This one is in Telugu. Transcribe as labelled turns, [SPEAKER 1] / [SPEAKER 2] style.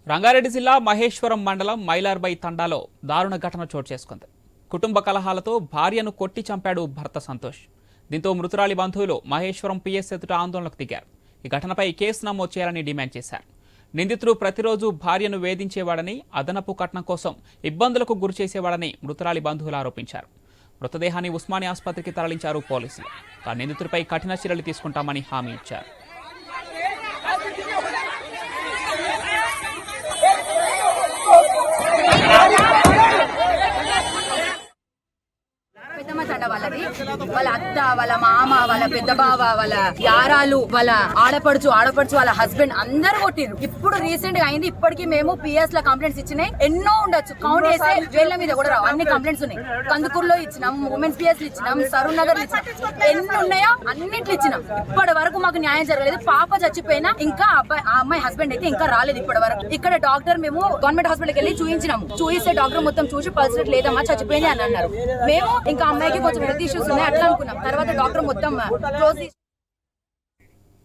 [SPEAKER 1] రంగారెడ్డి జిల్లా మహేశ్వరం మండలం మైలార్బై తండాలో దారుణ ఘటన చోటు చేసుకుంది. కుటుంబ కలహాలతో భార్యను కొట్టి చంపాడు భర్త సంతోష్. దీంతో మృతురాలి బంధువులు మహేశ్వరం పిఎస్ ఎదుట ఆందోళనకు దిగారు. ఈ ఘటనపై కేసు నమోదు చేయాలని డిమాండ్ చేశారు. నిందితుడు ప్రతిరోజు భార్యను వేధించేవాడని, అదనపు కట్నం కోసం ఇబ్బందులకు గురిచేసేవాడని మృతురాలి బంధువులు ఆరోపించారు. మృతదేహాన్ని ఉస్మానియా ఆసుపత్రికి తరలించారు పోలీసులు. నిందితుడిపై కఠిన చర్యలు తీసుకుంటామని హామీ ఇచ్చారు.
[SPEAKER 2] వాళ్ళ అత్త, వాళ్ళ మామ, వాళ్ళ పెద్ద బావ, వాళ్ళ యారాలు, వాళ్ళ ఆడపడుచు వాళ్ళ హస్బెండ్ అందరు కొట్టిరు. ఇప్పుడు రీసెంట్ గా అయింది. ఇప్పటికి మేము పిఎస్ లో కంప్లైంట్స్ ఇచ్చినాయి. ఎన్నో ఉండొచ్చు, కౌంట్ చేసే వేళ్ల మీద కూడా రావు. అన్ని కంప్లైంట్స్ ఉన్నాయి. కందుకూరులో ఇచ్చినాం, ఉమెన్స్ పిఎస్ ఇచ్చినాం, సరూర్ నగర్ ఇచ్చినాం. ఎన్ని ఉన్నాయో అన్నిట్లు ఇచ్చినాం. ఇప్పటి వరకు మాకు న్యాయం జరగలేదు. పాప చచ్చిపోయినా ఇంకా ఆ అమ్మాయి హస్బెండ్ అయితే ఇంకా రాలేదు ఇప్పటి వరకు. ఇక్కడ డాక్టర్ మేము గవర్నమెంట్ హాస్పిటల్కి వెళ్ళి చూపించినాము. చూపిస్తే డాక్టర్ మొత్తం చూసి పల్స్ రేట్ లేదమ్మా, చచ్చిపోయింది అని అన్నారు. మేము ఇంకా అమ్మాయికి కొంచెం హెల్త్ ఇష్యూస్ ఉన్నాయి అట్లా అనుకున్నాం. తర్వాత డాక్టర్ మొత్తం క్లోజ్